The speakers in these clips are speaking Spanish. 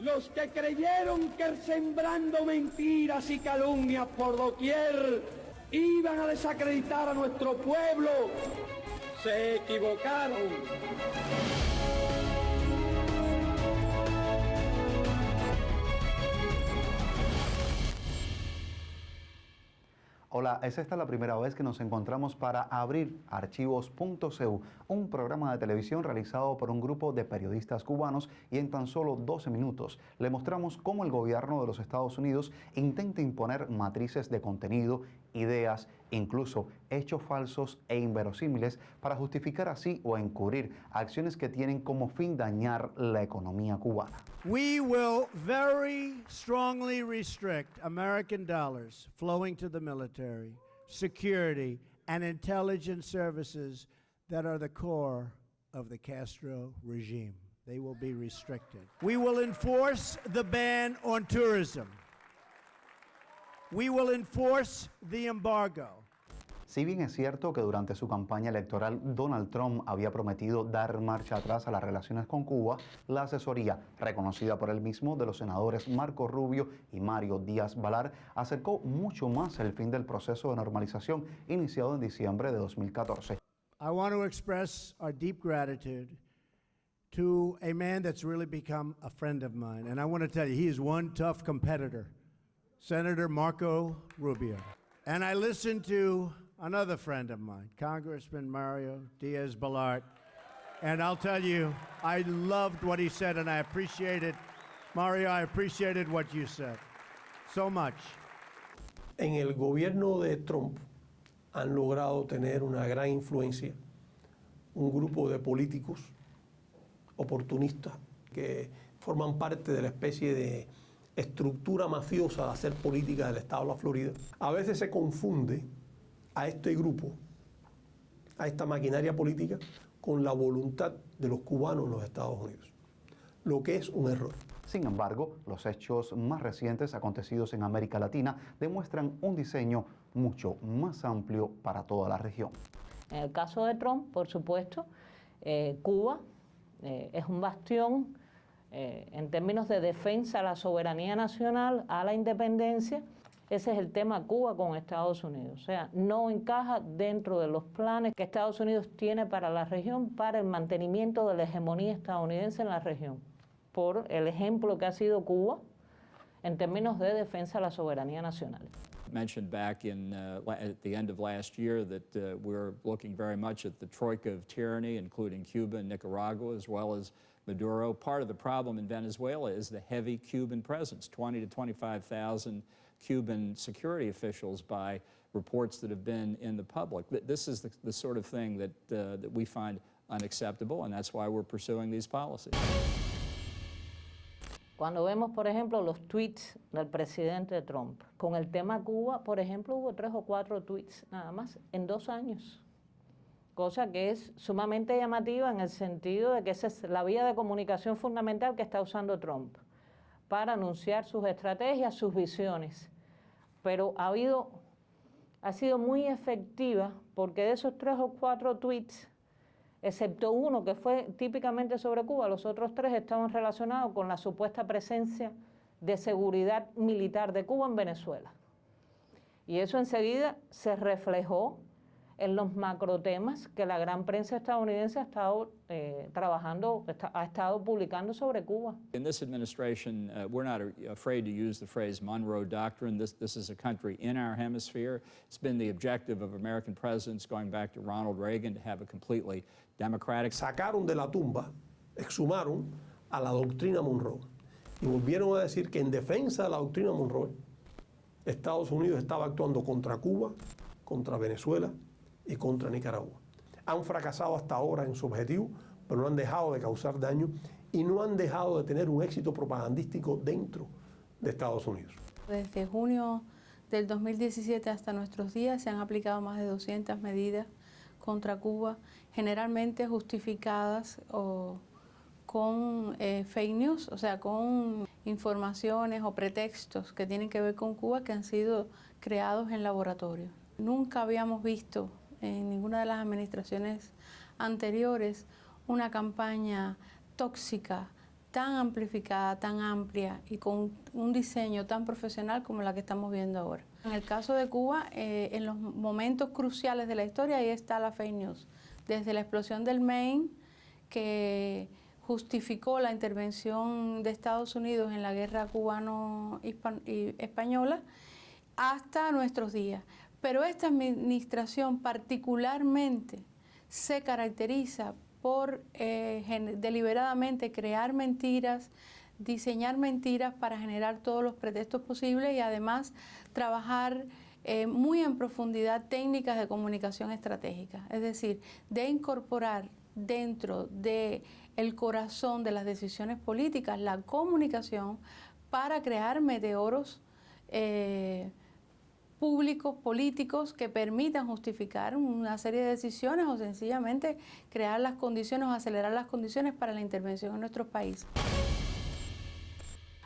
Los que creyeron que sembrando mentiras y calumnias por doquier iban a desacreditar a nuestro pueblo, se equivocaron. Hola, es esta la primera vez que nos encontramos para abrir archivos.cu, un programa de televisión realizado por un grupo de periodistas cubanos, y en tan solo 12 minutos le mostramos cómo el gobierno de los Estados Unidos intenta imponer matrices de contenido, ideas, incluso hechos falsos e inverosímiles para justificar así o encubrir acciones que tienen como fin dañar la economía cubana. We will very strongly restrict American dollars flowing to the military, security, and intelligence services that are the core of the Castro regime. They will be restricted. We will enforce the ban on tourism. We will enforce the embargo. Si bien es cierto que durante su campaña electoral Donald Trump había prometido dar marcha atrás a las relaciones con Cuba, la asesoría, reconocida por él mismo, de los senadores Marco Rubio y Mario Díaz-Balart, acercó mucho más el fin del proceso de normalización iniciado en diciembre de 2014. I want to express our deep gratitude to a man that's really become a friend of mine. And I want to tell you, he is one tough competitor, Senator Marco Rubio. And I listened to another friend of mine, Congressman Mario Diaz-Balart, and I'll tell you, I loved what he said, and I appreciated, Mario, I appreciated what you said so much. En el gobierno de Trump han logrado tener una gran influencia un grupo de políticos oportunistas que forman parte de la especie de estructura mafiosa de hacer política del estado de la Florida. A veces se confunde a este grupo, a esta maquinaria política, con la voluntad de los cubanos en los Estados Unidos, lo que es un error. Sin embargo, los hechos más recientes acontecidos en América Latina demuestran un diseño mucho más amplio para toda la región. En el caso de Trump, por supuesto, Cuba es un bastión en términos de defensa a la soberanía nacional, a la independencia. Ese es el tema Cuba con Estados Unidos. O sea, no encaja dentro de los planes que Estados Unidos tiene para la región, para el mantenimiento de la hegemonía estadounidense en la región, por el ejemplo que ha sido Cuba en términos de defensa a la soberanía nacional. Mentioned back in at the end of last year that we're looking very much at the troika of tyranny, including Cuba and Nicaragua, as well as Maduro. Part of the problem in Venezuela is the heavy Cuban presence, 20 to 25,000 Cuban security officials by reports that have been in the public. This is the sort of thing that we find unacceptable, and that's why we're pursuing these policies. Cuando vemos, por ejemplo, los tweets del presidente Trump, con el tema Cuba, por ejemplo, hubo 3 o 4 tweets nada más en 2 años. Cosa que es sumamente llamativa en el sentido de que esa es la vía de comunicación fundamental que está usando Trump para anunciar sus estrategias, sus visiones. Pero ha sido muy efectiva porque de esos 3 o 4 tweets, excepto uno que fue típicamente sobre Cuba, los otros 3 estaban relacionados con la supuesta presencia de seguridad militar de Cuba en Venezuela. Y eso enseguida se reflejó en los macrotemas que la gran prensa estadounidense ha estado ha estado publicando sobre Cuba. In this administration, we're not afraid to use the phrase Monroe Doctrine. This is a country in our hemisphere. It's been the objective of American presidents going back to Ronald Reagan to have a completely democratic. Sacaron de la tumba, exhumaron a la doctrina Monroe y volvieron a decir que en defensa de la doctrina Monroe, Estados Unidos estaba actuando contra Cuba, contra Venezuela y contra Nicaragua. Han fracasado hasta ahora en su objetivo, pero no han dejado de causar daño y no han dejado de tener un éxito propagandístico dentro de Estados Unidos. Desde junio del 2017 hasta nuestros días se han aplicado más de 200 medidas contra Cuba, generalmente justificadas con fake news, o sea, con informaciones o pretextos que tienen que ver con Cuba que han sido creados en laboratorio. Nunca habíamos visto en ninguna de las administraciones anteriores una campaña tóxica, tan amplificada, tan amplia y con un diseño tan profesional como la que estamos viendo ahora. En el caso de Cuba, en los momentos cruciales de la historia, ahí está la fake news. Desde la explosión del Maine, que justificó la intervención de Estados Unidos en la guerra cubano-española, hasta nuestros días. Pero esta administración particularmente se caracteriza por deliberadamente crear mentiras, diseñar mentiras para generar todos los pretextos posibles y además trabajar muy en profundidad técnicas de comunicación estratégica, es decir, de incorporar dentro del corazón de las decisiones políticas la comunicación para crear meteoros públicos, políticos que permitan justificar una serie de decisiones o sencillamente crear las condiciones o acelerar las condiciones para la intervención en nuestro país.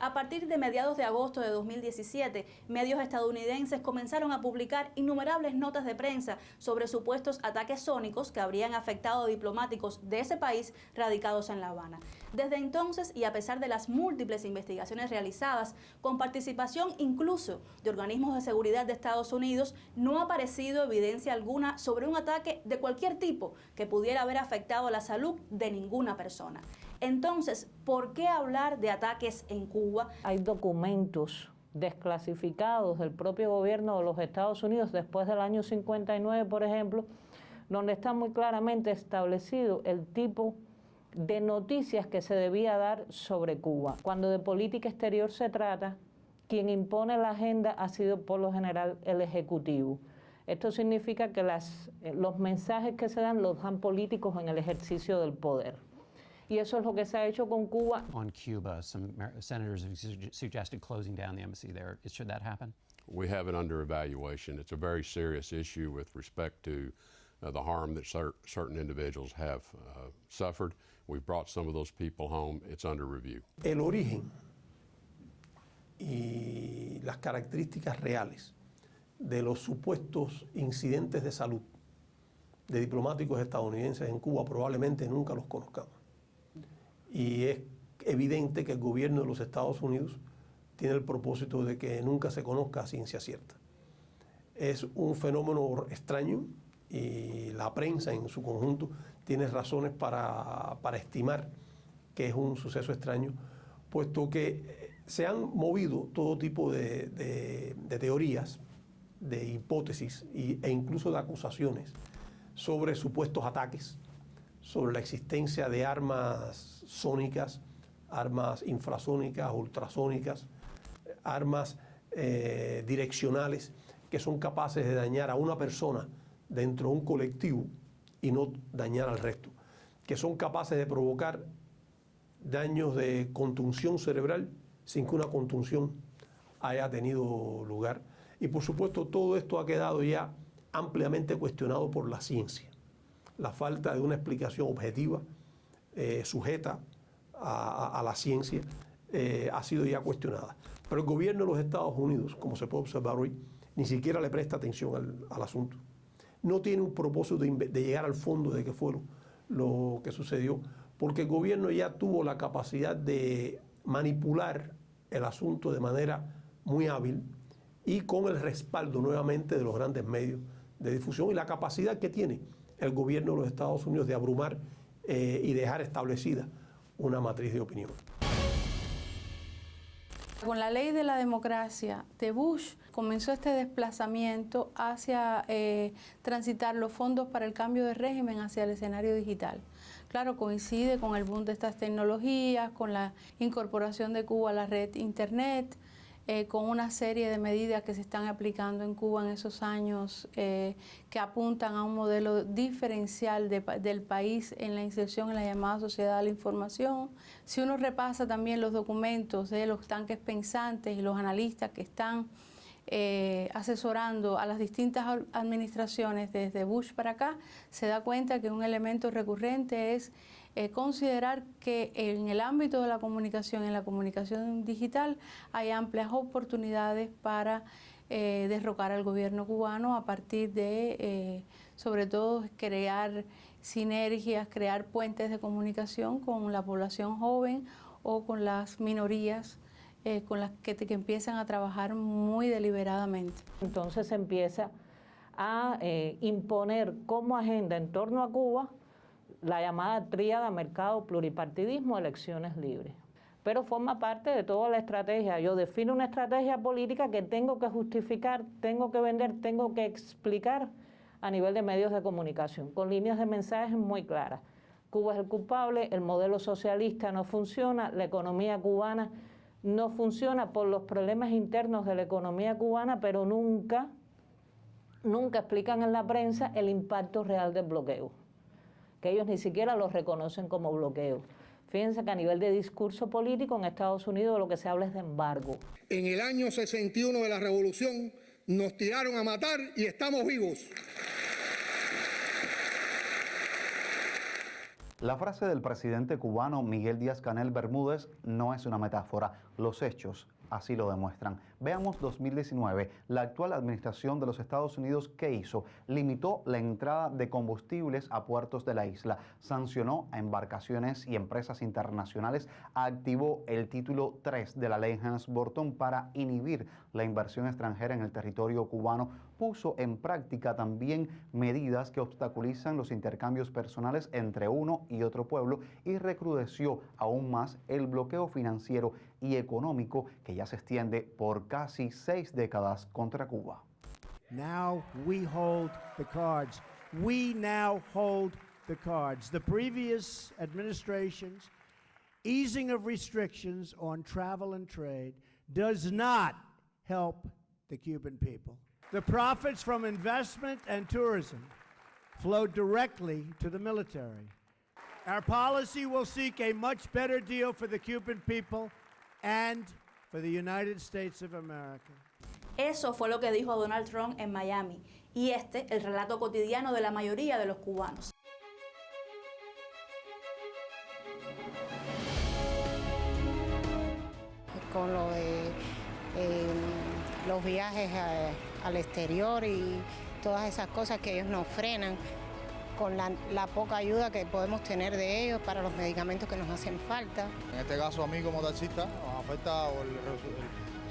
A partir de mediados de agosto de 2017, medios estadounidenses comenzaron a publicar innumerables notas de prensa sobre supuestos ataques sónicos que habrían afectado a diplomáticos de ese país radicados en La Habana. Desde entonces, y a pesar de las múltiples investigaciones realizadas, con participación incluso de organismos de seguridad de Estados Unidos, no ha aparecido evidencia alguna sobre un ataque de cualquier tipo que pudiera haber afectado la salud de ninguna persona. Entonces, ¿por qué hablar de ataques en Cuba? Hay documentos desclasificados del propio gobierno de los Estados Unidos después del año 59, por ejemplo, donde está muy claramente establecido el tipo de noticias que se debía dar sobre Cuba. Cuando de política exterior se trata, quien impone la agenda ha sido por lo general el Ejecutivo. Esto significa que los mensajes que se dan los dan políticos en el ejercicio del poder. Y eso es lo que se ha hecho con Cuba. On Cuba, some senators have suggested closing down the embassy there. Should that happen? We have it under evaluation. It's a very serious issue with respect to the harm that certain individuals have suffered. We've brought some of those people home. It's under review. El origen y las características reales de los supuestos incidentes de salud de diplomáticos estadounidenses en Cuba probablemente nunca los conozcamos. Y es evidente que el gobierno de los Estados Unidos tiene el propósito de que nunca se conozca a ciencia cierta. Es un fenómeno extraño y la prensa en su conjunto tiene razones para estimar que es un suceso extraño, puesto que se han movido todo tipo de teorías, de hipótesis e incluso de acusaciones sobre supuestos ataques, sobre la existencia de armas sónicas, armas infrasónicas, ultrasónicas, armas direccionales que son capaces de dañar a una persona dentro de un colectivo y no dañar al resto, que son capaces de provocar daños de contunción cerebral sin que una contunción haya tenido lugar. Y por supuesto todo esto ha quedado ya ampliamente cuestionado por la ciencia. La falta de una explicación objetiva, sujeta a la ciencia, ha sido ya cuestionada. Pero el gobierno de los Estados Unidos, como se puede observar hoy, ni siquiera le presta atención al asunto. No tiene un propósito de llegar al fondo de qué fue lo que sucedió, porque el gobierno ya tuvo la capacidad de manipular el asunto de manera muy hábil y con el respaldo nuevamente de los grandes medios de difusión y la capacidad que tiene el gobierno de los Estados Unidos de abrumar y dejar establecida una matriz de opinión. Con la ley de la democracia de Bush comenzó este desplazamiento hacia transitar los fondos para el cambio de régimen hacia el escenario digital. Claro, coincide con el boom de estas tecnologías, con la incorporación de Cuba a la red Internet, con una serie de medidas que se están aplicando en Cuba en esos años que apuntan a un modelo diferencial del país en la inserción en la llamada sociedad de la información. Si uno repasa también los documentos de los tanques pensantes y los analistas que están asesorando a las distintas administraciones desde Bush para acá, se da cuenta que un elemento recurrente es considerar que en el ámbito de la comunicación, en la comunicación digital, hay amplias oportunidades para derrocar al gobierno cubano a partir de, sobre todo, crear sinergias, crear puentes de comunicación con la población joven o con las minorías con las que empiezan a trabajar muy deliberadamente. Entonces se empieza a imponer como agenda en torno a Cuba la llamada tríada mercado, pluripartidismo, elecciones libres. Pero forma parte de toda la estrategia. Yo defino una estrategia política que tengo que justificar, tengo que vender, tengo que explicar a nivel de medios de comunicación, con líneas de mensajes muy claras. Cuba es el culpable, el modelo socialista no funciona, la economía cubana no funciona por los problemas internos de la economía cubana, pero nunca explican en la prensa el impacto real del bloqueo, que ellos ni siquiera lo reconocen como bloqueo. Fíjense que a nivel de discurso político en Estados Unidos lo que se habla es de embargo. En el año 61 de la Revolución nos tiraron a matar y estamos vivos. La frase del presidente cubano Miguel Díaz-Canel Bermúdez no es una metáfora, los hechos así lo demuestran. Veamos 2019, la actual administración de los Estados Unidos, ¿qué hizo? Limitó la entrada de combustibles a puertos de la isla, sancionó a embarcaciones y empresas internacionales, activó el título 3 de la ley Helms-Burton para inhibir la inversión extranjera en el territorio cubano, puso en práctica también medidas que obstaculizan los intercambios personales entre uno y otro pueblo y recrudeció aún más el bloqueo financiero y económico que ya se extiende por casi 6 décadas contra Cuba. Now we hold the cards. We now hold the cards. The previous administration's easing of restrictions on travel and trade does not help the Cuban people. The profits from investment and tourism flow directly to the military. Our policy will seek a much better deal for the Cuban people and for the United States of America. Eso fue lo que dijo Donald Trump en Miami, y el relato cotidiano de la mayoría de los cubanos. Con lo de los viajes al exterior y todas esas cosas que ellos nos frenan, con la poca ayuda que podemos tener de ellos para los medicamentos que nos hacen falta. En este caso, a mí como taxista, nos afecta,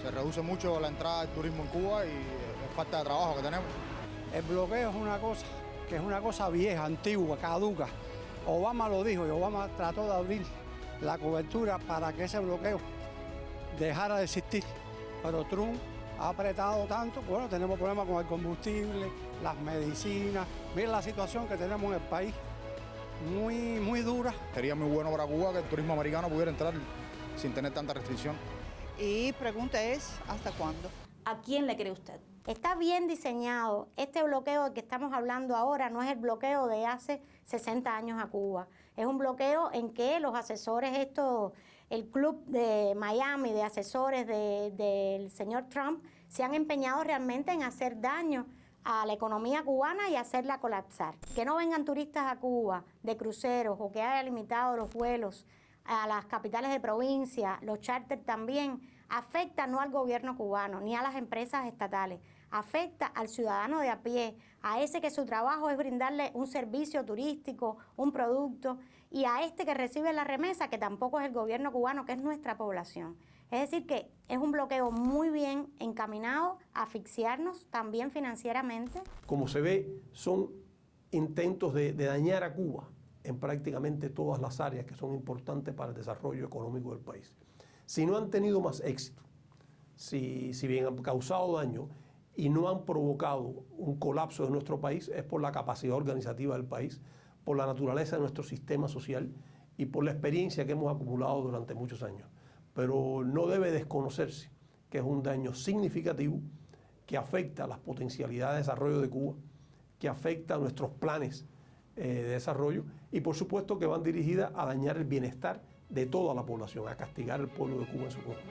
se reduce mucho la entrada del turismo en Cuba y la falta de trabajo que tenemos. El bloqueo es una cosa vieja, antigua, caduca. Obama lo dijo y Obama trató de abrir la cobertura para que ese bloqueo dejara de existir. Pero Trump ha apretado tanto, bueno, tenemos problemas con el combustible, las medicinas. Miren la situación que tenemos en el país, muy dura. Sería muy bueno para Cuba que el turismo americano pudiera entrar sin tener tanta restricción. Y pregunta es, ¿hasta cuándo? ¿A quién le cree usted? Está bien diseñado. Este bloqueo del que estamos hablando ahora no es el bloqueo de hace 60 años a Cuba. Es un bloqueo en que los asesores, el club de Miami de asesores del señor Trump, se han empeñado realmente en hacer daño a la economía cubana y hacerla colapsar. Que no vengan turistas a Cuba de cruceros o que haya limitado los vuelos a las capitales de provincia, los charters también, afecta no al gobierno cubano ni a las empresas estatales, afecta al ciudadano de a pie, a ese que su trabajo es brindarle un servicio turístico, un producto, y a este que recibe la remesa, que tampoco es el gobierno cubano, que es nuestra población. Es decir, que es un bloqueo muy bien encaminado a asfixiarnos también financieramente. Como se ve, son intentos de dañar a Cuba en prácticamente todas las áreas que son importantes para el desarrollo económico del país. Si no han tenido más éxito, si bien han causado daño y no han provocado un colapso de nuestro país, es por la capacidad organizativa del país, por la naturaleza de nuestro sistema social y por la experiencia que hemos acumulado durante muchos años. Pero no debe desconocerse que es un daño significativo que afecta a las potencialidades de desarrollo de Cuba, que afecta a nuestros planes de desarrollo y por supuesto que van dirigidas a dañar el bienestar de toda la población, a castigar al pueblo de Cuba en su conjunto.